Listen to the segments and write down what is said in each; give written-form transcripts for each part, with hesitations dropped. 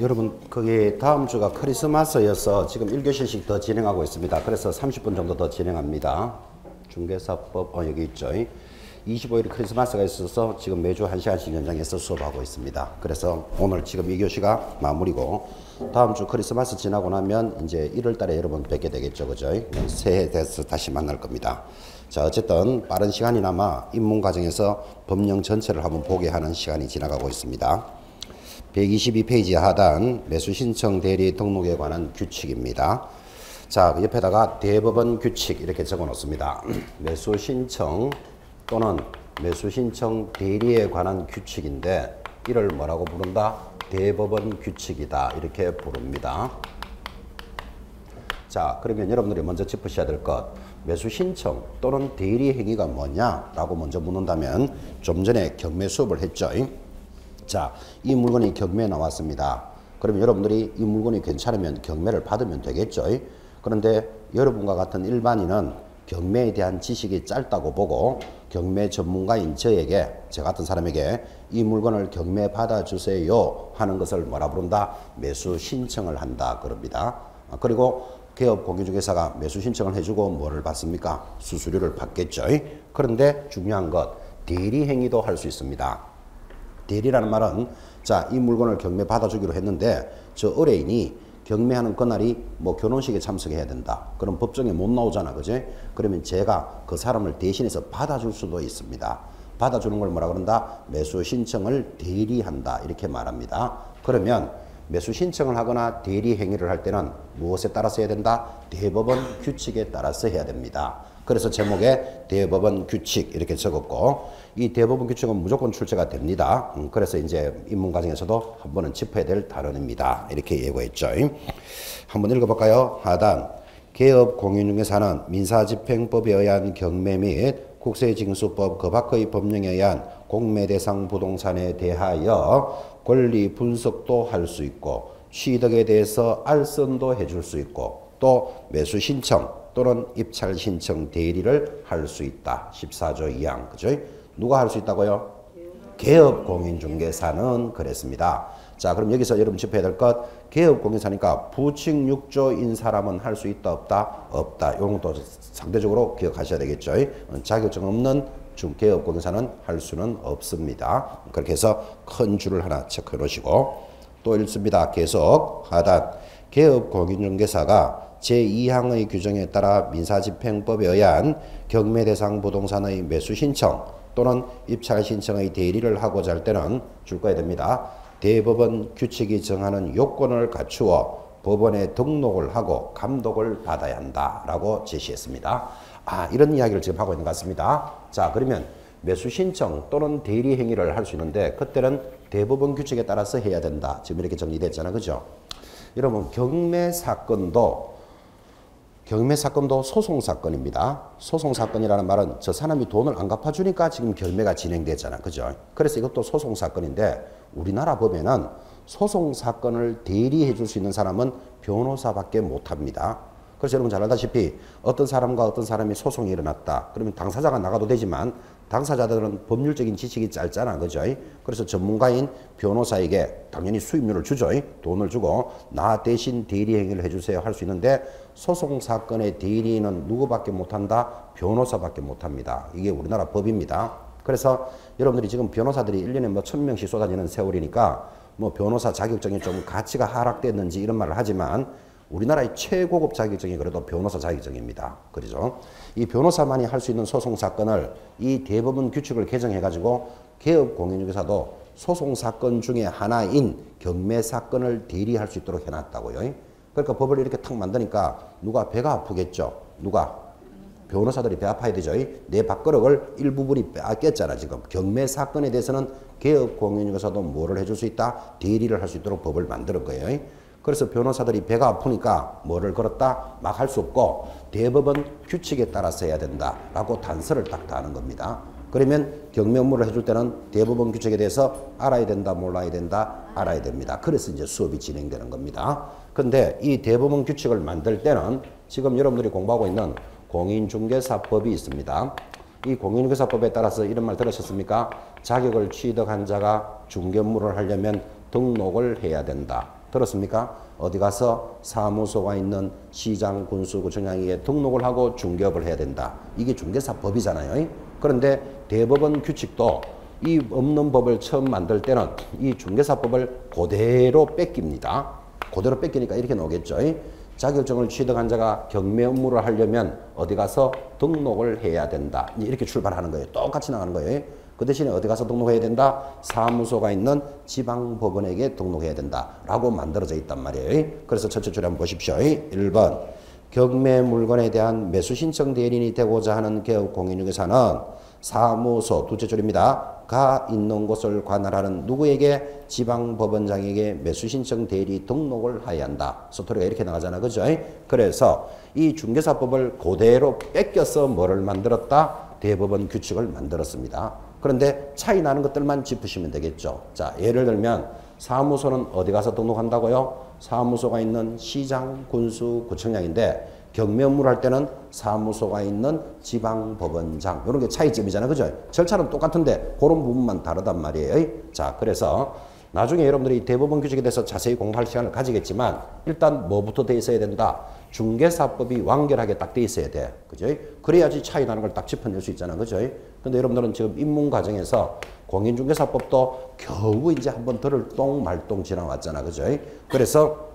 여러분, 그게 다음 주가 크리스마스여서 지금 1교시씩 더 진행하고 있습니다. 그래서 30분 정도 더 진행합니다. 중개사법, 여기 있죠. 25일 크리스마스가 있어서 지금 매주 1시간씩 연장해서 수업하고 있습니다. 그래서 오늘 지금 2교시가 마무리고, 다음 주 크리스마스 지나고 나면 이제 1월 달에 여러분 뵙게 되겠죠. 그죠? 새해 돼서 다시 만날 겁니다. 자, 어쨌든 빠른 시간이나마 입문 과정에서 법령 전체를 한번 보게 하는 시간이 지나가고 있습니다. 122페이지 하단 매수 신청 대리 등록에 관한 규칙입니다. 자, 옆에다가 대법원 규칙 이렇게 적어 놓습니다. 매수 신청 또는 매수 신청 대리에 관한 규칙인데 이를 뭐라고 부른다? 대법원 규칙이다 이렇게 부릅니다. 자, 그러면 여러분들이 먼저 짚으셔야 될 것, 매수 신청 또는 대리 행위가 뭐냐라고 먼저 묻는다면, 좀 전에 경매 수업을 했죠. 자, 이 물건이 경매에 나왔습니다. 그러면 여러분들이 이 물건이 괜찮으면 경매를 받으면 되겠죠. 그런데 여러분과 같은 일반인은 경매에 대한 지식이 짧다고 보고 경매 전문가인 저에게, 저 같은 사람에게 이 물건을 경매 받아주세요 하는 것을 뭐라 부른다? 매수 신청을 한다 그럽니다. 그리고 개업 공인중개사가 매수 신청을 해주고 뭐를 받습니까? 수수료를 받겠죠. 그런데 중요한 것, 대리 행위도 할 수 있습니다. 대리라는 말은, 자, 이 물건을 경매 받아주기로 했는데 저 의뢰인이 경매하는 그날이 뭐 결혼식에 참석해야 된다. 그럼 법정에 못 나오잖아. 그지? 그러면 제가 그 사람을 대신해서 받아줄 수도 있습니다. 받아주는 걸 뭐라 그런다? 매수 신청을 대리한다 이렇게 말합니다. 그러면 매수 신청을 하거나 대리 행위를 할 때는 무엇에 따라서 해야 된다? 대법원 규칙에 따라서 해야 됩니다. 그래서 제목에 대법원 규칙 이렇게 적었고, 이 대법원 규칙은 무조건 출제가 됩니다. 그래서 이제 입문 과정에서도 한 번은 짚어야 될 단원입니다. 이렇게 예고했죠. 한번 읽어볼까요? 하단, 개업 공인중개사는 민사집행법에 의한 경매 및 국세징수법 그 밖의 법령에 의한 공매 대상 부동산에 대하여 권리 분석도 할 수 있고 취득에 대해서 알선도 해줄 수 있고 또 매수 신청 또는 입찰 신청 대리를 할 수 있다. 14조 2항. 그죠? 누가 할 수 있다고요? 개업 공인중개사는 그랬습니다. 자, 그럼 여기서 여러분 짚어야 될 것, 개업 공인사니까 부칙 6조인 사람은 할 수 있다 없다? 없다. 이런 것도 상대적으로 기억하셔야 되겠죠. 자격증 없는 개업 공인사는 할 수는 없습니다. 그렇게 해서 큰 줄을 하나 체크해 놓으시고, 또 읽습니다. 계속 하단, 개업 공인중개사가 제2항의 규정에 따라 민사집행법에 의한 경매 대상 부동산의 매수 신청 또는 입찰 신청의 대리를 하고자 할 때는 줄 거야 됩니다. 대법원 규칙이 정하는 요건을 갖추어 법원에 등록을 하고 감독을 받아야 한다라고 제시했습니다. 아, 이런 이야기를 지금 하고 있는 것 같습니다. 자, 그러면 매수 신청 또는 대리 행위를 할 수 있는데 그때는 대법원 규칙에 따라서 해야 된다. 지금 이렇게 정리됐잖아요. 그죠? 여러분, 경매 사건도 소송사건입니다. 소송사건이라는 말은 저 사람이 돈을 안 갚아주니까 지금 경매가 진행되잖아. 그죠? 그래서 이것도 소송사건인데 우리나라 법에는 소송사건을 대리해 줄 수 있는 사람은 변호사밖에 못합니다. 그래서 여러분 잘 알다시피 어떤 사람과 어떤 사람이 소송이 일어났다. 그러면 당사자가 나가도 되지만 당사자들은 법률적인 지식이 짧잖아. 그죠? 그래서 전문가인 변호사에게 당연히 수임료를 주죠. 돈을 주고 나 대신 대리 행위를 해주세요 할 수 있는데, 소송사건의 대리는 누구밖에 못한다? 변호사밖에 못합니다. 이게 우리나라 법입니다. 그래서 여러분들이 지금 변호사들이 1년에 뭐 1000명씩 쏟아지는 세월이니까 뭐 변호사 자격증이 좀 가치가 하락됐는지 이런 말을 하지만 우리나라의 최고급 자격증이 그래도 변호사 자격증입니다. 그렇죠? 이 변호사만이 할 수 있는 소송사건을 이 대법원 규칙을 개정해가지고 개업 공인중개사도 소송사건 중에 하나인 경매사건을 대리할 수 있도록 해놨다고요. 그러니까 법을 이렇게 탁 만드니까 누가 배가 아프겠죠? 누가? 변호사들이 배 아파야 되죠. 내 밥그릇을 일부분이 빼앗겼잖아. 지금 경매사건에 대해서는 개업 공인중개사도 뭐를 해줄 수 있다? 대리를 할 수 있도록 법을 만드는 거예요. 그래서 변호사들이 배가 아프니까 뭐를 걸었다? 막 할 수 없고 대법원 규칙에 따라서 해야 된다라고 단서를 딱 다는 겁니다. 그러면 경매 업무를 해줄 때는 대법원 규칙에 대해서 알아야 된다, 몰라야 된다, 알아야 됩니다. 그래서 이제 수업이 진행되는 겁니다. 근데 이 대법원 규칙을 만들 때는 지금 여러분들이 공부하고 있는 공인중개사법이 있습니다. 이 공인중개사법에 따라서 이런 말 들으셨습니까? 자격을 취득한 자가 중개 업무를 하려면 등록을 해야 된다. 들었습니까? 어디 가서 사무소가 있는 시장, 군수, 구청장에게 등록을 하고 중개업을 해야 된다. 이게 중개사법이잖아요. 그런데 대법원 규칙도 이 없는 법을 처음 만들 때는 이 중개사법을 그대로 뺏깁니다. 그대로 뺏기니까 이렇게 나오겠죠. 자격증을 취득한 자가 경매 업무를 하려면 어디 가서 등록을 해야 된다. 이렇게 출발하는 거예요. 똑같이 나가는 거예요. 그 대신에 어디 가서 등록해야 된다? 사무소가 있는 지방법원에게 등록해야 된다. 라고 만들어져 있단 말이에요. 그래서 첫째 줄에 한번 보십시오. 1번 경매 물건에 대한 매수 신청 대리인이 되고자 하는 개업 공인중개사는 사무소, 둘째 줄입니다. 가 있는 곳을 관할하는 누구에게? 지방법원장에게 매수신청 대리 등록을 해야 한다. 소토리가 이렇게 나가잖아. 그죠? 그래서 이 중개사법을 그대로 뺏겨서 뭐를 만들었다? 대법원 규칙을 만들었습니다. 그런데 차이 나는 것들만 짚으시면 되겠죠. 자, 예를 들면 사무소는 어디 가서 등록한다고요? 사무소가 있는 시장, 군수, 구청장인데 경매 업무를 할 때는 사무소가 있는 지방법원장 이런 게 차이점이잖아요. 그죠? 절차는 똑같은데 그런 부분만 다르단 말이에요. 자, 그래서 나중에 여러분들이 대법원 규칙에 대해서 자세히 공부할 시간을 가지겠지만 일단 뭐부터 돼 있어야 된다? 중개사법이 완결하게 딱 돼 있어야 돼. 그죠? 그래야지 차이 나는 걸 딱 짚어낼 수 있잖아. 그죠? 근데 여러분들은 지금 입문 과정에서 공인중개사법도 겨우 이제 한번 들을 말똥 지나왔잖아. 그죠? 그래서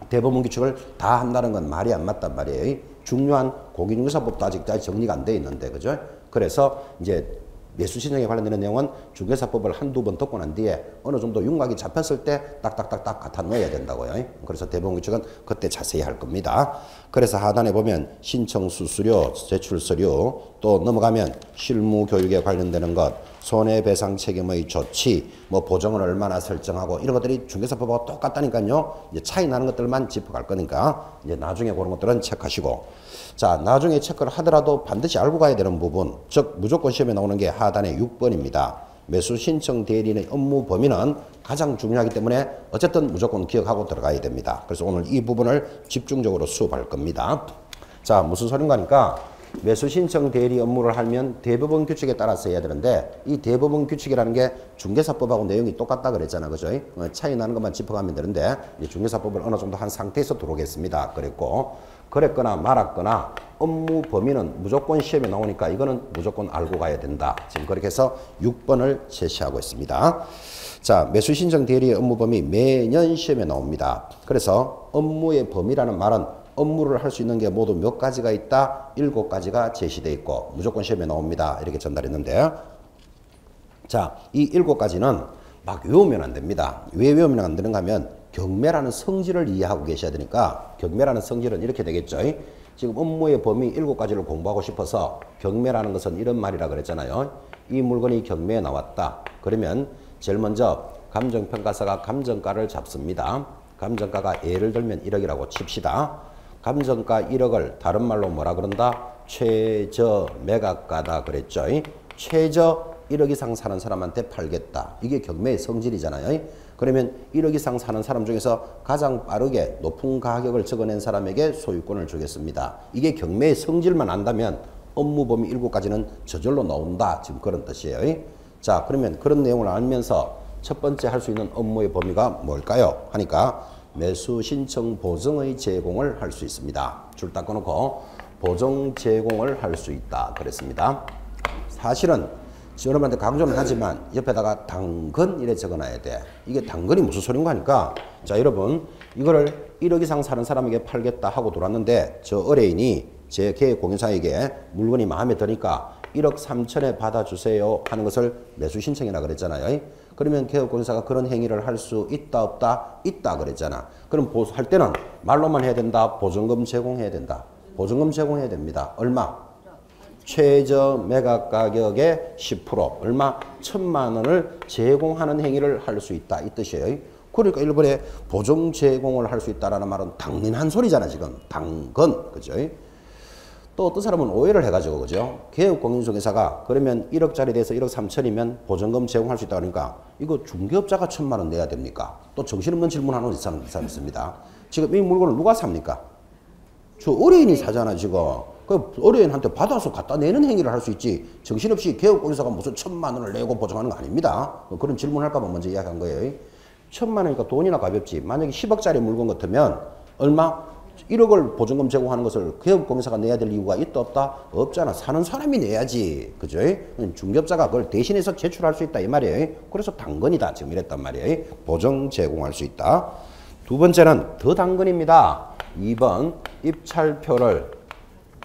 대법원 규칙을 다 한다는 건 말이 안 맞단 말이에요. 중요한 공인중개사법도 아직까지 정리가 안 돼 있는데, 그죠? 그래서 이제 매수신청에 관련되는 내용은 중개사법을 한두 번 듣고 난 뒤에 어느 정도 윤곽이 잡혔을 때 딱딱딱딱 갖다 넣어야 된다고요. 그래서 대법원 규칙은 그때 자세히 할 겁니다. 그래서 하단에 보면 신청 수수료, 제출 서류, 또 넘어가면 실무 교육에 관련되는 것, 손해배상 책임의 조치, 뭐 보정을 얼마나 설정하고 이런 것들이 중개사법하고 똑같다니까요. 이제 차이 나는 것들만 짚어갈 거니까 이제 나중에 그런 것들은 체크하시고, 자, 나중에 체크를 하더라도 반드시 알고 가야 되는 부분, 즉 무조건 시험에 나오는 게 하단의 6번입니다. 매수 신청 대리인의 업무 범위는 가장 중요하기 때문에 어쨌든 무조건 기억하고 들어가야 됩니다. 그래서 오늘 이 부분을 집중적으로 수업할 겁니다. 자, 무슨 소린가 하니까 매수 신청 대리 업무를 하면 대법원 규칙에 따라서 해야 되는데 이 대법원 규칙이라는 게 중개사법하고 내용이 똑같다 그랬잖아. 그죠? 차이 나는 것만 짚어가면 되는데 중개사법을 어느 정도 한 상태에서 들어오겠습니다. 그랬거나 말았거나 업무 범위는 무조건 시험에 나오니까 이거는 무조건 알고 가야 된다. 지금 그렇게 해서 6번을 제시하고 있습니다. 자, 매수 신청 대리의 업무 범위 매년 시험에 나옵니다. 그래서 업무의 범위라는 말은 업무를 할 수 있는 게 모두 몇 가지가 있다? 7가지가 제시되어 있고 무조건 시험에 나옵니다. 이렇게 전달했는데, 자, 이 7가지는 막 외우면 안 됩니다. 왜 외우면 안 되는가 하면 경매라는 성질을 이해하고 계셔야 되니까 경매라는 성질은 이렇게 되겠죠. 지금 업무의 범위 7가지를 공부하고 싶어서 경매라는 것은 이런 말이라 그랬잖아요. 이 물건이 경매에 나왔다. 그러면 제일 먼저 감정평가사가 감정가를 잡습니다. 감정가가 예를 들면 1억이라고 칩시다. 감정가 1억을 다른 말로 뭐라 그런다? 최저 매각가다 그랬죠. 최저 1억 이상 사는 사람한테 팔겠다. 이게 경매의 성질이잖아요. 그러면 1억 이상 사는 사람 중에서 가장 빠르게 높은 가격을 적어낸 사람에게 소유권을 주겠습니다. 이게 경매의 성질만 안다면 업무 범위 7가지는 저절로 나온다. 지금 그런 뜻이에요. 자, 그러면 그런 내용을 알면서 첫 번째 할 수 있는 업무의 범위가 뭘까요? 하니까 매수 신청 보증의 제공을 할 수 있습니다. 줄 딱 꺼놓고 보증 제공을 할 수 있다 그랬습니다. 사실은 여러분한테 강조는 하지만 옆에다가 당근 이래 적어놔야 돼. 이게 당근이 무슨 소린가 하니까, 자, 여러분 이거를 1억 이상 사는 사람에게 팔겠다 하고 들어왔는데 저 의뢰인이 제 계획공인사에게 물건이 마음에 드니까 1억 3천에 받아주세요 하는 것을 매수 신청이라 그랬잖아요. 그러면 개업공사가 그런 행위를 할 수 있다 없다? 있다 그랬잖아. 그럼 할 때는 말로만 해야 된다? 보증금 제공해야 된다? 보증금 제공해야 됩니다. 얼마? 최저 매각 가격의 10% 얼마? 1,000만 원을 제공하는 행위를 할 수 있다 이 뜻이에요. 그러니까 일본에 보증 제공을 할 수 있다라는 말은 당연한 소리잖아. 지금 당근, 그죠? 또 어떤 사람은 오해를 해가지고, 그죠? 개업공인중개사가 그러면 1억짜리 돼서 1억 3천이면 보증금 제공할 수 있다 그러니까 이거 중개업자가 1,000만 원 내야 됩니까? 또 정신없는 질문하는 사람 있습니다. 지금 이 물건을 누가 삽니까? 저 의뢰인이 사잖아 지금. 그 의뢰인한테 받아서 갖다 내는 행위를 할 수 있지. 정신없이 개업공인사가 무슨 1,000만 원을 내고 보증하는 거 아닙니다. 그런 질문할까 봐 먼저 이야기한 거예요. 천만 원이니까 돈이나 가볍지. 만약에 10억짜리 물건 같으면 얼마? 1억을 보증금 제공하는 것을 개업공사가 내야 될 이유가 있다 없다? 없잖아. 사는 사람이 내야지. 그죠? 중개업자가 그걸 대신해서 제출할 수 있다 이 말이에요. 그래서 당근이다 지금 이랬단 말이에요. 보증 제공할 수 있다. 두 번째는 더 당근입니다. 2번 입찰표를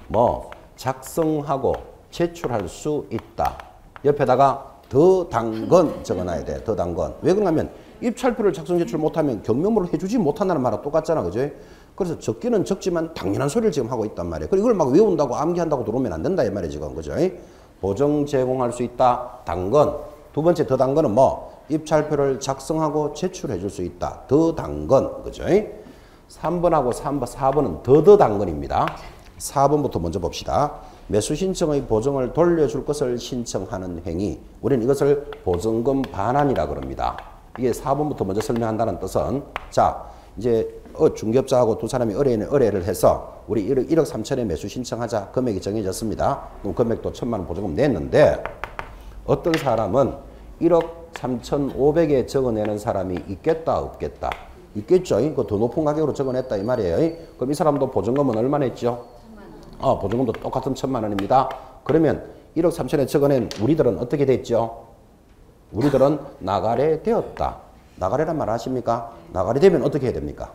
뭐 작성하고 제출할 수 있다. 옆에다가 더 당근 적어놔야 돼. 더 당근. 왜 그러냐면 입찰표를 작성 제출 못하면 경매물을 해주지 못한다는 말하고 똑같잖아. 그죠? 그래서 적기는 적지만 당연한 소리를 지금 하고 있단 말이에요. 그리고 이걸 막 외운다고 암기한다고 들어오면 안 된다 이 말이에요 지금. 그죠? 보증 제공할 수 있다. 당근. 두 번째 더 당근은 뭐? 입찰표를 작성하고 제출해 줄 수 있다. 더 당근. 그죠? 3번하고 4번은 더 당근입니다. 4번부터 먼저 봅시다. 매수 신청의 보증을 돌려줄 것을 신청하는 행위. 우리는 이것을 보증금 반환이라 그럽니다. 이게 4번부터 먼저 설명한다는 뜻은, 자, 이제 중개업자하고 두 사람이 의뢰를 해서 우리 1억 3천에 매수 신청하자. 금액이 정해졌습니다. 그럼 금액도 1,000만 원 보증금 냈는데 어떤 사람은 1억 3,500에 적어내는 사람이 있겠다 없겠다? 있겠죠. 그 더 높은 가격으로 적어냈다 이 말이에요. 그럼 이 사람도 보증금은 얼마 냈죠? 보증금도 똑같은 1,000만 원입니다. 그러면 1억 3천에 적어낸 우리들은 어떻게 됐죠? 우리들은 나가래 되었다. 나가래란 말 아십니까? 나가래 되면 어떻게 해야 됩니까?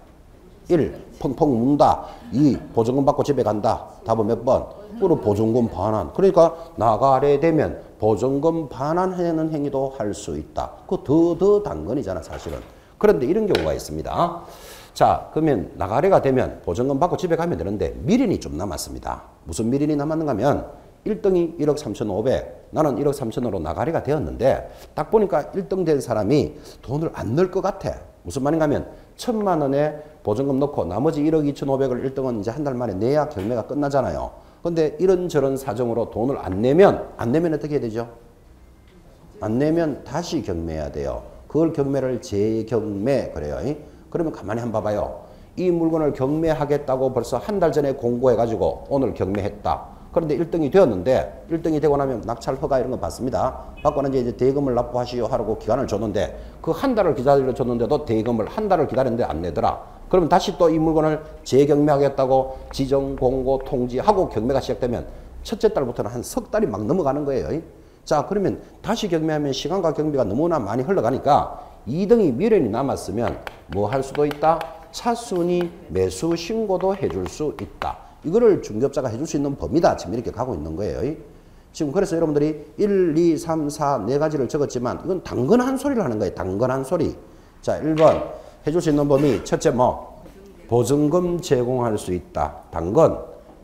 1. 펑펑 문다. 2. 보증금 받고 집에 간다. 답은 몇 번? 그리고 보증금 반환. 그러니까 나가래 되면 보증금 반환하는 행위도 할 수 있다. 그 더 당근이잖아 사실은. 그런데 이런 경우가 있습니다. 자, 그러면 나가래가 되면 보증금 받고 집에 가면 되는데 미련이 좀 남았습니다. 무슨 미련이 남았는가 하면 1등이 1억 3,500, 나는 1억 3천으로 나가래가 되었는데 딱 보니까 1등 된 사람이 돈을 안 넣을 것 같아. 무슨 말인가 하면 1,000만 원에 보증금 넣고 나머지 1억 2,500을 1등은 이제 한 달 만에 내야 경매가 끝나잖아요. 근데 이런저런 사정으로 돈을 안 내면 어떻게 해야 되죠? 안 내면 다시 경매해야 돼요. 그걸 경매를 재경매 그래요. 그러면 가만히 한번 봐봐요. 이 물건을 경매하겠다고 벌써 한 달 전에 공고해가지고 오늘 경매했다. 그런데 1등이 되었는데 1등이 되고 나면 낙찰 허가 이런 거 받습니다. 받고 난 이제 대금을 납부하시오 하라고 기간을 줬는데 그 한 달을 기다려줬는데도 대금을 한 달을 기다렸는데 안 내더라. 그러면 다시 또 이 물건을 재경매하겠다고 지정, 공고, 통지하고 경매가 시작되면 첫째 달부터는 한 석 달이 막 넘어가는 거예요. 자, 그러면 다시 경매하면 시간과 경비가 너무나 많이 흘러가니까 2등이 미련이 남았으면 뭐 할 수도 있다? 차순위 매수 신고도 해줄 수 있다. 이거를 중개업자가 해줄 수 있는 범위다. 지금 이렇게 가고 있는 거예요. 지금 그래서 여러분들이 1, 2, 3, 4 네 가지를 적었지만 이건 당근한 소리를 하는 거예요. 당근한 소리. 자, 1번 해줄 수 있는 범위. 첫째 뭐? 보증금 제공할 수 있다. 당근.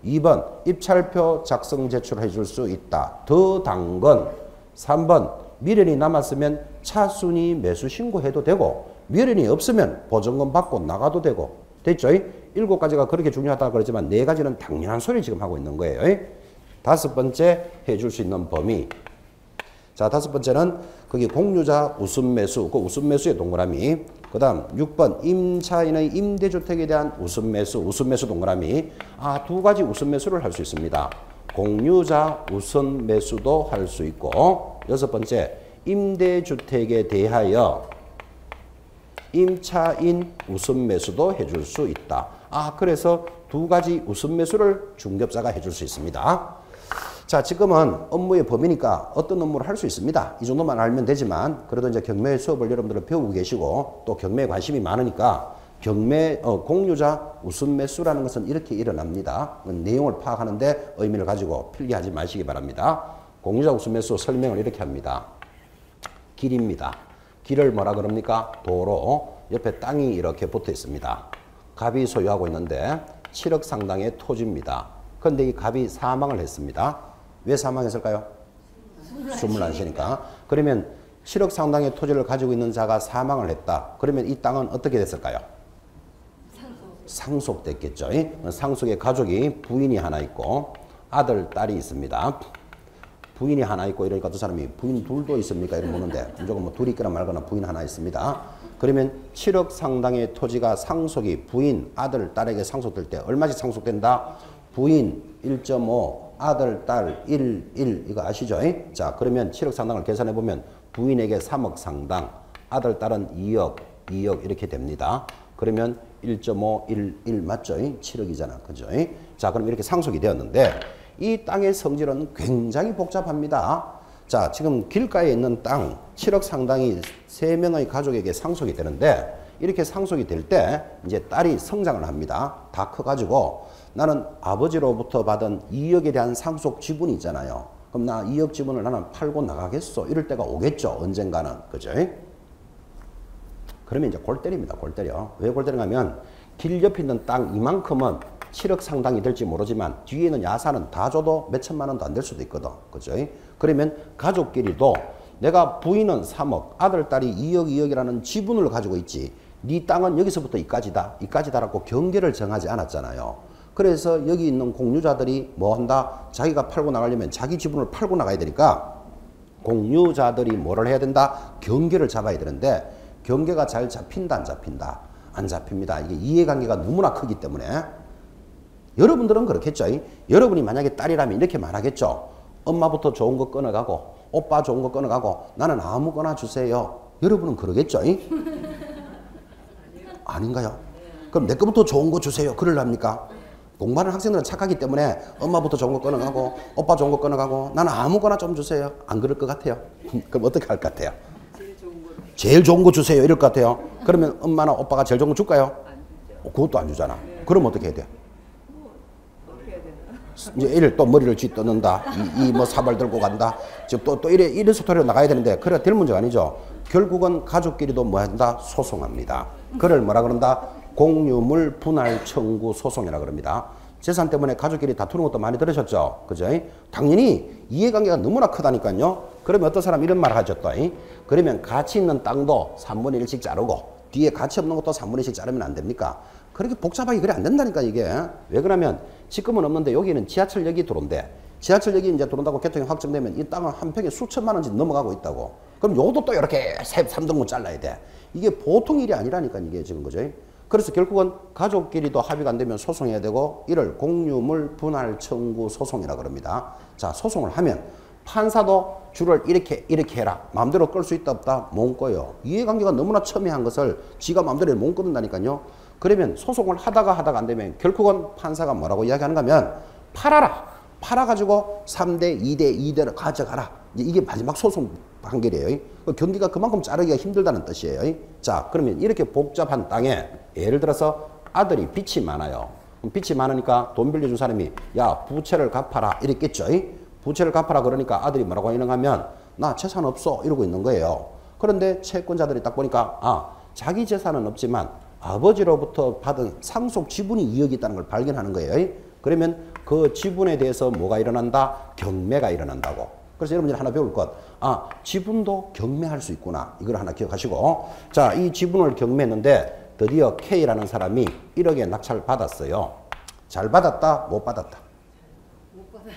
2번 입찰표 작성 제출해 줄 수 있다. 더 당근. 3번 미련이 남았으면 차순위 매수 신고해도 되고 미련이 없으면 보증금 받고 나가도 되고 됐죠? 7가지가 그렇게 중요하다고 그러지만 4가지는 당연한 소리 지금 하고 있는 거예요. 5번째 해줄 수 있는 범위. 자, 5번째는 거기 공유자 우선매수, 그 우선매수의 동그라미. 그 다음 6번 임차인의 임대주택에 대한 우선매수 동그라미. 2가지 우선매수를 할 수 있습니다. 공유자 우선매수도 할 수 있고 6번째 임대주택에 대하여 임차인 우선매수도 해줄 수 있다. 그래서 2가지 우선매수를 중개업자가 해줄 수 있습니다. 자, 지금은 업무의 범위니까 어떤 업무를 할 수 있습니다. 이 정도만 알면 되지만 그래도 이제 경매 수업을 여러분들은 배우고 계시고 또 경매에 관심이 많으니까 경매 공유자 우선매수라는 것은 이렇게 일어납니다. 내용을 파악하는데 의미를 가지고 필기하지 마시기 바랍니다. 공유자 우선매수 설명을 이렇게 합니다. 길입니다. 길을 뭐라 그럽니까? 도로. 옆에 땅이 이렇게 붙어 있습니다. 갑이 소유하고 있는데 7억 상당의 토지입니다. 그런데 이 갑이 사망을 했습니다. 왜 사망했을까요? 숨을 안 쉬니까. 그러면 7억 상당의 토지를 가지고 있는 자가 사망을 했다. 그러면 이 땅은 어떻게 됐을까요? 상속됐겠죠. 상속의 가족이 부인이 하나 있고 아들, 딸이 있습니다. 부인이 하나 있고 이러니까 두 사람이 부인 둘도 있습니까? 이런 보는데 무조건 뭐 둘이 있거나 말거나 부인 하나 있습니다. 그러면 7억 상당의 토지가 상속이 부인, 아들, 딸에게 상속될 때 얼마씩 상속된다? 부인 1.5, 아들, 딸 1 이거 아시죠? 자, 그러면 7억 상당을 계산해 보면 부인에게 3억 상당, 아들, 딸은 2억, 2억 이렇게 됩니다. 그러면 1.5, 1 맞죠? 7억이잖아. 그죠? 자, 그럼 이렇게 상속이 되었는데 이 땅의 성질은 굉장히 복잡합니다. 자, 지금 길가에 있는 땅 7억 상당이 3명의 가족에게 상속이 되는데 이렇게 상속이 될 때 이제 딸이 성장을 합니다. 다 커가지고 나는 아버지로부터 받은 2억에 대한 상속 지분이 있잖아요. 그럼 나 2억 지분을 나는 팔고 나가겠어. 이럴 때가 오겠죠. 언젠가는. 그죠? 그러면 이제 골 때립니다. 골 때려. 왜 골 때리냐면 길 옆에 있는 땅 이만큼은 7억 상당이 될지 모르지만 뒤에 있는 야산은 다 줘도 몇 천만 원도 안 될 수도 있거든. 그죠? 그러면 가족끼리도 내가 부인은 3억, 아들, 딸이 2억, 2억이라는 지분을 가지고 있지. 네 땅은 여기서부터 이까지다. 이까지다라고 경계를 정하지 않았잖아요. 그래서 여기 있는 공유자들이 뭐 한다? 자기가 팔고 나가려면 자기 지분을 팔고 나가야 되니까 공유자들이 뭐를 해야 된다? 경계를 잡아야 되는데 경계가 잘 잡힌다, 안 잡힌다? 안 잡힙니다. 이게 이해관계가 너무나 크기 때문에. 여러분들은 그렇겠죠. 여러분이 만약에 딸이라면 이렇게 말하겠죠. 엄마부터 좋은 거 끊어가고 오빠 좋은 거 끊어가고 나는 아무거나 주세요. 여러분은 그러겠죠. 아닌가요? 그럼 내 거부터 좋은 거 주세요. 그러랍니까? 공부하는 학생들은 착하기 때문에 엄마부터 좋은 거 끊어가고 오빠 좋은 거 끊어가고 나는 아무거나 좀 주세요. 안 그럴 것 같아요. 그럼 어떻게 할 것 같아요? 제일 좋은 거 주세요. 이럴 것 같아요. 그러면 엄마나 오빠가 제일 좋은 거 줄까요? 그것도 안 주잖아. 그럼 어떻게 해야 돼? 이제 이를 또 머리를 쥐떠는다. 이 뭐 사발 들고 간다. 또 이래 소토리로 나가야 되는데 그래 될 문제가 아니죠. 결국은 가족끼리도 뭐 한다? 소송합니다. 그걸 뭐라 그런다? 공유물 분할 청구 소송이라 그럽니다. 재산 때문에 가족끼리 다투는 것도 많이 들으셨죠? 그죠? 당연히 이해관계가 너무나 크다니까요. 그러면 어떤 사람 이런 말 하죠 또. 그러면 가치 있는 땅도 3분의 1씩 자르고 뒤에 가치 없는 것도 3분의 1씩 자르면 안 됩니까? 그렇게 복잡하게 그래 안 된다니까 이게. 왜 그러면 지금은 없는데 여기는 지하철역이 들어온대. 지하철역이 이제 들어온다고 개통이 확정되면 이 땅은 한 평에 수천만 원씩 넘어가고 있다고. 그럼 요것도 또 이렇게 3등분 잘라야 돼. 이게 보통 일이 아니라니까 이게 지금 그죠? 그래서 결국은 가족끼리도 합의가 안 되면 소송해야 되고 이를 공유물 분할 청구 소송이라 그럽니다. 자, 소송을 하면 판사도 줄을 이렇게 해라. 마음대로 끌 수 있다 없다? 못 꺼요. 이해관계가 너무나 첨예한 것을 지가 마음대로 못 끊는다니까요. 그러면 소송을 하다가 안 되면 결국은 판사가 뭐라고 이야기하는가 하면 팔아라. 팔아가지고 3대, 2대, 2대를 가져가라. 이게 마지막 소송 판결이에요. 경기가 그만큼 자르기가 힘들다는 뜻이에요. 자, 그러면 이렇게 복잡한 땅에 예를 들어서 아들이 빚이 많아요. 빚이 많으니까 돈 빌려준 사람이 야 부채를 갚아라 이랬겠죠. 부채를 갚아라 그러니까 아들이 뭐라고 하는가 하면 나 재산 없어 이러고 있는 거예요. 그런데 채권자들이 딱 보니까 아 자기 재산은 없지만 아버지로부터 받은 상속 지분이 2억이 있다는 걸 발견하는 거예요. 그러면 그 지분에 대해서 뭐가 일어난다? 경매가 일어난다고. 그래서 여러분들이 하나 배울 것. 아, 지분도 경매할 수 있구나. 이걸 하나 기억하시고. 자, 이 지분을 경매했는데 드디어 K라는 사람이 1억에 낙찰 받았어요. 잘 받았다? 못 받았다?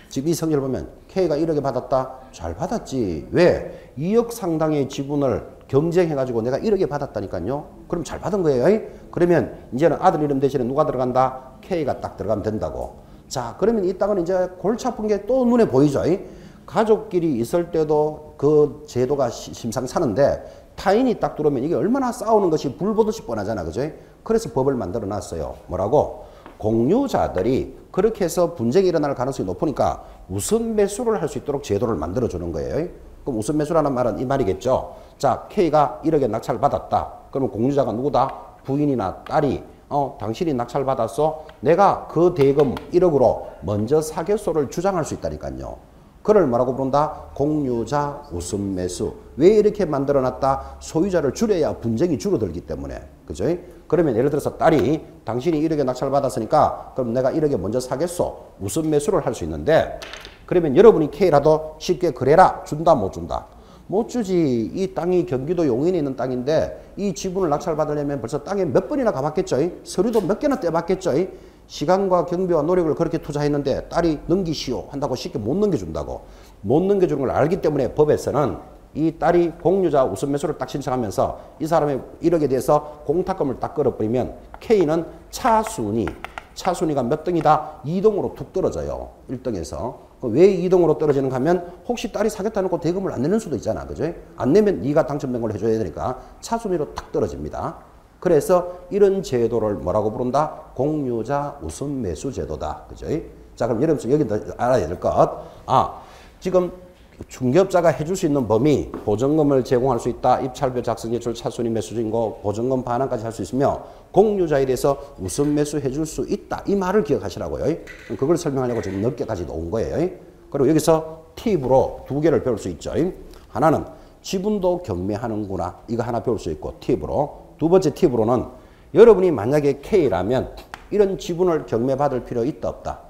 지금 이 성질을 보면 K가 1억에 받았다? 잘 받았지. 왜? 2억 상당의 지분을 경쟁해가지고 내가 1억에 받았다니까요. 그럼 잘 받은 거예요. 그러면 이제는 아들 이름 대신에 누가 들어간다? K가 딱 들어가면 된다고. 자, 그러면 이 땅은 이제 골치 아픈 게 또 눈에 보이죠. 가족끼리 있을 때도 그 제도가 심상찮은데 타인이 딱 들어오면 이게 얼마나 싸우는 것이 불 보듯이 뻔하잖아. 그죠? 그래서 법을 만들어 놨어요. 뭐라고? 공유자들이 그렇게 해서 분쟁이 일어날 가능성이 높으니까 우선 매수를 할 수 있도록 제도를 만들어 주는 거예요. 그럼 우선 매수라는 말은 이 말이겠죠. 자, K가 1억에 낙찰 받았다. 그러면 공유자가 누구다? 부인이나 딸이 당신이 낙찰 받았어. 내가 그 대금 1억으로 먼저 사교소를 주장할 수 있다니까요. 그걸 뭐라고 부른다? 공유자 우선 매수. 왜 이렇게 만들어놨다? 소유자를 줄여야 분쟁이 줄어들기 때문에. 그죠? 그러면 예를 들어서 딸이 당신이 1억에 낙찰 받았으니까 그럼 내가 1억에 먼저 사겠소. 우선 매수를 할 수 있는데 그러면 여러분이 K라도 쉽게 그래라. 준다 못 준다? 못 주지. 이 땅이 경기도 용인에 있는 땅인데 이 지분을 낙찰 받으려면 벌써 땅에 몇 번이나 가봤겠죠. 서류도 몇 개나 떼봤겠죠. 시간과 경비와 노력을 그렇게 투자했는데 딸이 넘기시오 한다고 쉽게 못 넘겨준다고. 못 넘겨주는 걸 알기 때문에 법에서는 이 딸이 공유자 우선 매수를 딱 신청하면서 이 사람의 1억에 대해서 공탁금을 딱 끌어버리면 K는 차순위가 몇 등이다? 2등으로 툭 떨어져요. 1등에서. 왜 2등으로 떨어지는가 하면 혹시 딸이 사겠다는 거 대금을 안 내는 수도 있잖아. 그죠? 안 내면 네가 당첨된 걸 해줘야 되니까 차순위로 탁 떨어집니다. 그래서 이런 제도를 뭐라고 부른다? 공유자 우선 매수 제도다. 그죠? 자, 그럼 여러분 여기 알아야 될 것. 지금 중개업자가 해줄 수 있는 범위, 보증금을 제공할 수 있다. 입찰표 작성 제출 차순위 매수 신고, 보증금 반환까지 할 수 있으며 공유자에 대해서 우선 매수해 줄 수 있다. 이 말을 기억하시라고요. 그걸 설명하려고 지금 넓게까지 온 거예요. 그리고 여기서 팁으로 두 개를 배울 수 있죠. 하나는 지분도 경매하는구나. 이거 하나 배울 수 있고 팁으로. 두 번째 팁으로는 여러분이 만약에 K라면 이런 지분을 경매받을 필요 있다 없다?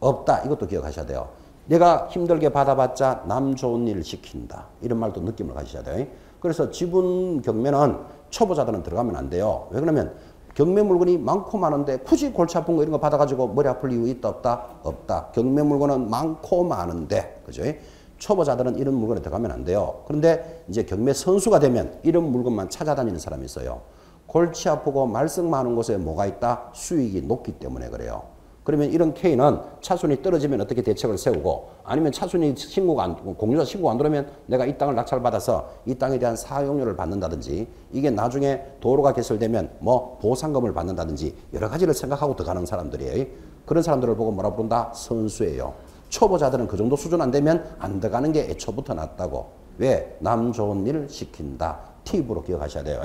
없다. 이것도 기억하셔야 돼요. 내가 힘들게 받아봤자 남 좋은 일을 시킨다. 이런 말도 느낌을 가지셔야 돼요. 그래서 지분 경매는 초보자들은 들어가면 안 돼요. 왜 그러면 경매 물건이 많고 많은데 굳이 골치 아픈 거 이런 거 받아가지고 머리 아플 이유 있다 없다? 없다. 경매 물건은 많고 많은데, 그죠? 초보자들은 이런 물건에 들어가면 안 돼요. 그런데 이제 경매 선수가 되면 이런 물건만 찾아다니는 사람이 있어요. 골치 아프고 말썽 많은 곳에 뭐가 있다? 수익이 높기 때문에 그래요. 그러면 이런 K는 차순위 떨어지면 어떻게 대책을 세우고 아니면 차순위 공유자 신고가 안 들어오면 내가 이 땅을 낙찰받아서 이 땅에 대한 사용료를 받는다든지 이게 나중에 도로가 개설되면 뭐 보상금을 받는다든지 여러 가지를 생각하고 들어가는 사람들이에요. 그런 사람들을 보고 뭐라 부른다? 선수예요. 초보자들은 그 정도 수준 안 되면 안 들어가는 게 애초부터 낫다고. 왜? 남 좋은 일 시킨다. 팁으로 기억하셔야 돼요.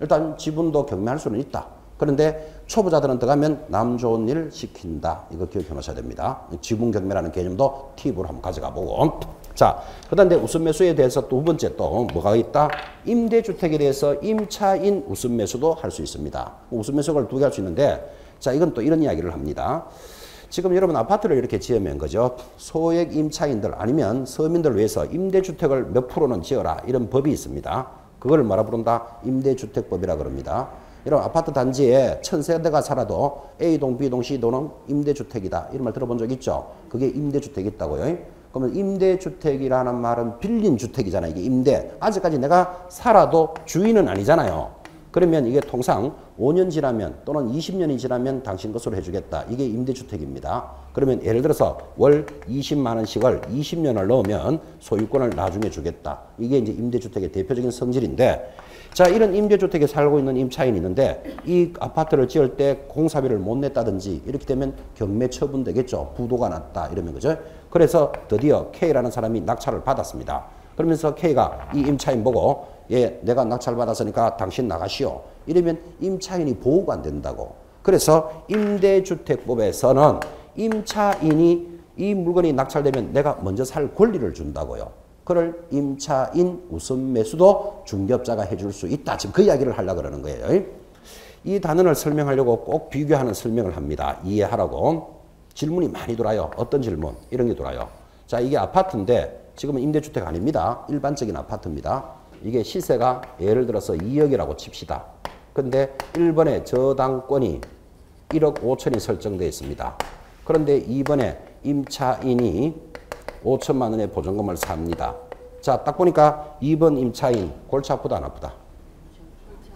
일단 지분도 경매할 수는 있다. 그런데 초보자들은 들어가면 남 좋은 일 시킨다. 이거 기억해 놓으셔야 됩니다. 지분 경매라는 개념도 팁으로 한번 가져가 보고. 자, 그 다음에 우선 매수에 대해서 두 번째 또 뭐가 있다? 임대주택에 대해서 임차인 우선 매수도 할 수 있습니다. 우선 매수를 두 개 할 수 있는데, 자, 이건 또 이런 이야기를 합니다. 지금 여러분 아파트를 이렇게 지으면 그죠? 소액 임차인들 아니면 서민들을 위해서 임대주택을 몇 프로는 지어라. 이런 법이 있습니다. 그걸 뭐라 부른다? 임대주택법이라 그럽니다. 이런 아파트 단지에 1000세대가 살아도 A동, B동, C동은 임대주택이다. 이런 말 들어본 적 있죠? 그게 임대주택이 있다고요. 그러면 임대주택이라는 말은 빌린 주택이잖아요. 이게 임대. 아직까지 내가 살아도 주인은 아니잖아요. 그러면 이게 통상 5년 지나면 또는 20년이 지나면 당신 것으로 해주겠다. 이게 임대주택입니다. 그러면 예를 들어서 월 20만 원씩을 20년을 넣으면 소유권을 나중에 주겠다. 이게 이제 임대주택의 대표적인 성질인데, 자, 이런 임대주택에 살고 있는 임차인이 있는데 이 아파트를 지을 때 공사비를 못 냈다든지 이렇게 되면 경매 처분되겠죠. 부도가 났다. 이러면 그죠? 그래서 드디어 K라는 사람이 낙찰을 받았습니다. 그러면서 K가 이 임차인 보고 예, 내가 낙찰 받았으니까 당신 나가시오. 이러면 임차인이 보호가 안 된다고. 그래서 임대주택법에서는 임차인이 이 물건이 낙찰되면 내가 먼저 살 권리를 준다고요. 그걸 임차인 우선 매수도 중개업자가 해줄 수 있다. 지금 그 이야기를 하려고 그러는 거예요. 이 단원을 설명하려고 꼭 비교하는 설명을 합니다. 이해하라고. 질문이 많이 돌아요. 어떤 질문? 이런 게 돌아요. 자, 이게 아파트인데 지금은 임대주택 아닙니다. 일반적인 아파트입니다. 이게 시세가 예를 들어서 2억이라고 칩시다. 근데 1번에 저당권이 1억 5천이 설정되어 있습니다. 그런데 2번에 임차인이 5천만 원의 보증금을 삽니다. 자, 딱 보니까 2번 임차인 골치 아프다 안 아프다?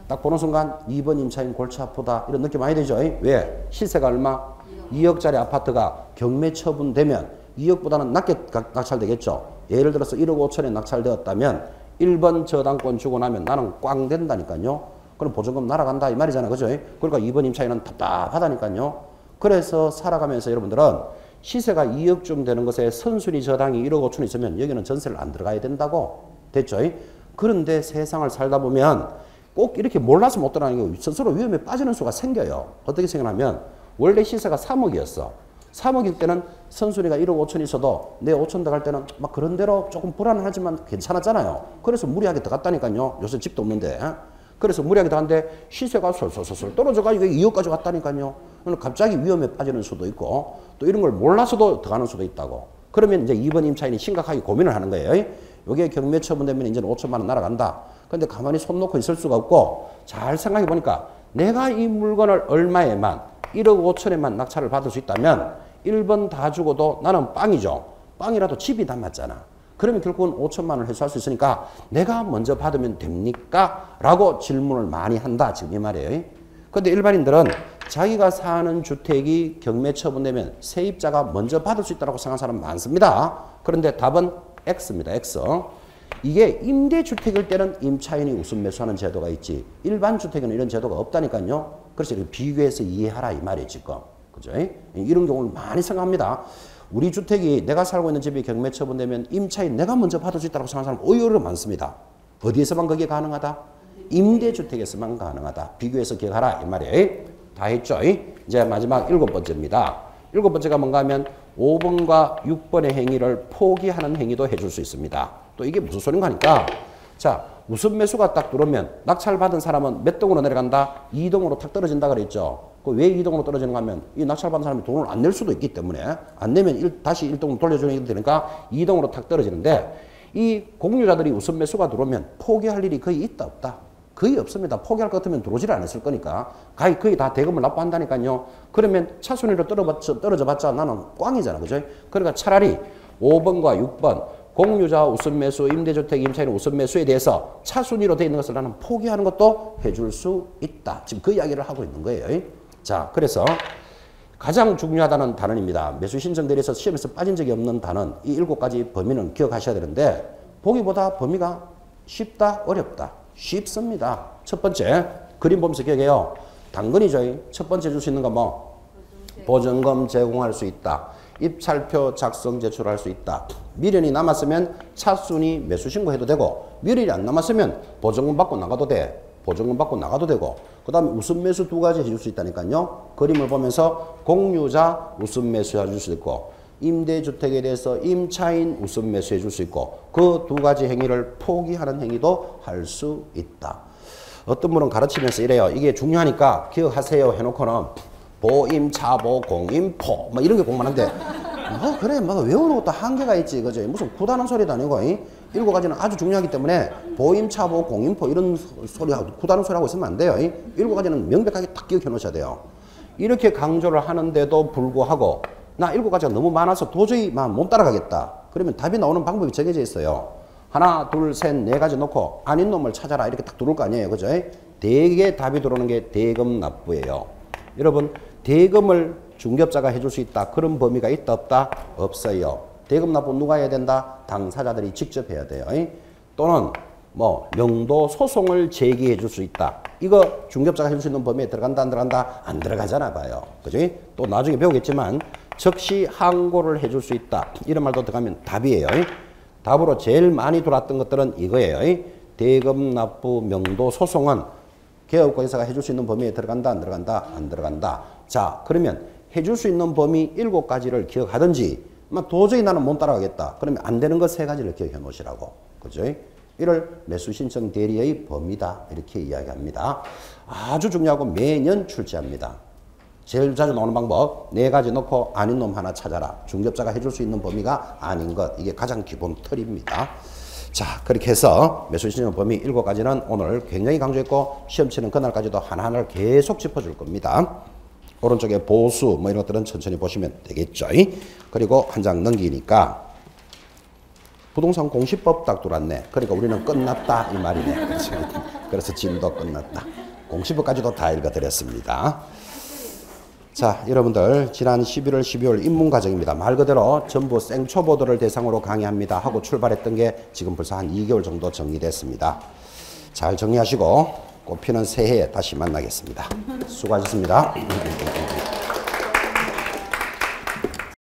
딱 보는 순간 2번 임차인 골치 아프다 이런 느낌 많이 되죠? 왜? 시세가 얼마? 2억짜리 아파트가 경매 처분되면 2억보다는 낮게 낙찰되겠죠. 예를 들어서 1억 5천에 낙찰되었다면 1번 저당권 주고 나면 나는 꽝 된다니까요. 그럼 보증금 날아간다 이 말이잖아. 그죠? 그러니까 2번 임차인은 답답하다니까요. 그래서 살아가면서 여러분들은 시세가 2억쯤 되는 것에 선순위 저당이 1억 5천 있으면 여기는 전세를 안 들어가야 된다고. 됐죠? 그런데 세상을 살다 보면 꼭 이렇게 몰라서 못 들어가는 게 스스로 위험에 빠지는 수가 생겨요. 어떻게 생각하면 원래 시세가 3억이었어. 3억일 때는 선순위가 1억 5천 있어도 내 5천 들어갈 때는 막 그런 대로 조금 불안하지만 괜찮았잖아요. 그래서 무리하게 들어갔다니까요. 요새 집도 없는데. 그래서 무리하게 들어갔는데 시세가 솔솔솔 떨어져가지고 2억까지 갔다니까요. 갑자기 위험에 빠지는 수도 있고 또 이런 걸 몰라서도 들어가는 수도 있다고. 그러면 이제 2번 임차인이 심각하게 고민을 하는 거예요. 이게 경매 처분되면 이제 5천만 원 날아간다. 근데 가만히 손 놓고 있을 수가 없고 잘 생각해 보니까 내가 이 물건을 얼마에만 1억 5천에만 낙찰을 받을 수 있다면 1번 다 주고도 나는 빵이죠. 빵이라도 집이 남았잖아. 그러면 결국은 5천만 원을 회수할 수 있으니까 내가 먼저 받으면 됩니까? 라고 질문을 많이 한다. 지금 이 말이에요. 그런데 일반인들은 자기가 사는 주택이 경매 처분되면 세입자가 먼저 받을 수 있다고 생각하는 사람 많습니다. 그런데 답은 X입니다. X. 이게 임대주택일 때는 임차인이 우선 매수하는 제도가 있지 일반 주택에는 이런 제도가 없다니까요. 그래서 이렇게 비교해서 이해하라 이 말이에요 지금. 그죠? 이런 경우를 많이 생각합니다. 우리 주택이 내가 살고 있는 집이 경매 처분되면 임차인 내가 먼저 받을 수 있다고 생각하는 사람 의외로 많습니다. 어디에서만 그게 가능하다? 임대주택에서만 가능하다. 비교해서 기억하라 이 말이에요. 다 했죠? 이제 마지막 7번째입니다. 7번째가 뭔가 하면 5번과 6번의 행위를 포기하는 행위도 해줄 수 있습니다. 또 이게 무슨 소린가 하니까 자 우선 매수가 딱 들어오면 낙찰받은 사람은 몇 동으로 내려간다? 2동으로 탁 떨어진다 그랬죠. 왜 2동으로 떨어지는가 하면 이 낙찰받은 사람이 돈을 안 낼 수도 있기 때문에 안 내면 다시 1동으로 돌려주는 게 되니까 2동으로 탁 떨어지는데 이 공유자들이 우선 매수가 들어오면 포기할 일이 거의 있다 없다? 거의 없습니다. 포기할 것 같으면 들어오지를 않았을 거니까 거의 다 대금을 납부한다니까요. 그러면 차순위로 떨어져 봤자 나는 꽝이잖아. 그죠? 그러니까 차라리 5번과 6번 공유자 우선 매수, 임대주택, 임차인 우선 매수에 대해서 차순위로 되어 있는 것을 나는 포기하는 것도 해줄 수 있다. 지금 그 이야기를 하고 있는 거예요. 자, 그래서 가장 중요하다는 단원입니다. 매수 신청 대리에서 시험에서 빠진 적이 없는 단원 이 7가지 범위는 기억하셔야 되는데 보기보다 범위가 쉽다, 어렵다. 쉽습니다. 첫 번째 그림 보면서 기억해요. 당근이죠. 첫 번째 줄 수 있는 거 뭐? 보증금 제공할 수 있다. 입찰표 작성 제출할 수 있다. 미련이 남았으면 차순위 매수 신고해도 되고 미련이 안 남았으면 보증금 받고 나가도 돼. 보증금 받고 나가도 되고 그 다음에 우선 매수 2가지 해줄 수 있다니까요. 그림을 보면서 공유자 우선 매수 해줄 수 있고 임대주택에 대해서 임차인 우선 매수해 줄 수 있고 그 2가지 행위를 포기하는 행위도 할 수 있다. 어떤 분은 가르치면서 이래요. 이게 중요하니까 기억하세요 해놓고는 보임, 차보, 공임포 뭐 이런 게 공부하는데 뭐 그래 뭐 외우는 것도 한계가 있지 그죠? 무슨 구다는 소리도 아니고 7가지는 아주 중요하기 때문에 보임, 차보, 공임포 이런 소리하고 구다는 소리 하고 있으면 안 돼요. 7가지는 명백하게 딱 기억해 놓으셔야 돼요. 이렇게 강조를 하는데도 불구하고 나 7가지가 너무 많아서 도저히 못 따라가겠다. 그러면 답이 나오는 방법이 정해져 있어요. 하나, 둘, 셋, 4가지 놓고 아닌 놈을 찾아라. 이렇게 딱 들어올 거 아니에요. 그죠? 대개 답이 들어오는 게 대금 납부예요. 여러분, 대금을 중개업자가 해줄 수 있다. 그런 범위가 있다, 없다? 없어요. 대금 납부 누가 해야 된다? 당사자들이 직접 해야 돼요. 또는 뭐 명도 소송을 제기해 줄 수 있다. 이거 중개업자가 해줄 수 있는 범위에 들어간다, 안 들어간다? 안 들어가잖아 봐요. 그죠? 또 나중에 배우겠지만 즉시 항고를 해줄 수 있다. 이런 말도 들어가면 답이에요. 답으로 제일 많이 들어왔던 것들은 이거예요. 대금 납부 명도 소송은 개업권자가 해줄 수 있는 범위에 들어간다, 안 들어간다? 안 들어간다. 자, 그러면 해줄 수 있는 범위 7가지를 기억하든지 도저히 나는 못 따라가겠다. 그러면 안 되는 것 3가지를 기억해 놓으시라고. 그죠? 이를 매수 신청 대리의 범위다. 이렇게 이야기합니다. 아주 중요하고 매년 출제합니다. 제일 자주 나오는 방법 4가지 넣고 아닌 놈 하나 찾아라. 중개업자가 해줄 수 있는 범위가 아닌 것. 이게 가장 기본 틀입니다. 자, 그렇게 해서 매수 신청 범위 7가지는 오늘 굉장히 강조했고 시험 치는 그날까지도 하나하나를 계속 짚어줄 겁니다. 오른쪽에 보수 뭐 이런 것들은 천천히 보시면 되겠죠. 그리고 한 장 넘기니까 부동산 공시법 딱 들어왔네. 그러니까 우리는 끝났다 이 말이네. 그래서 진도 끝났다. 공시법까지도 다 읽어드렸습니다. 자, 여러분들 지난 11월 12월 입문과정입니다. 말 그대로 전부 생초보들을 대상으로 강의합니다 하고 출발했던 게 지금 벌써 한 2개월 정도 정리됐습니다. 잘 정리하시고 꽃피는 새해에 다시 만나겠습니다. 수고하셨습니다.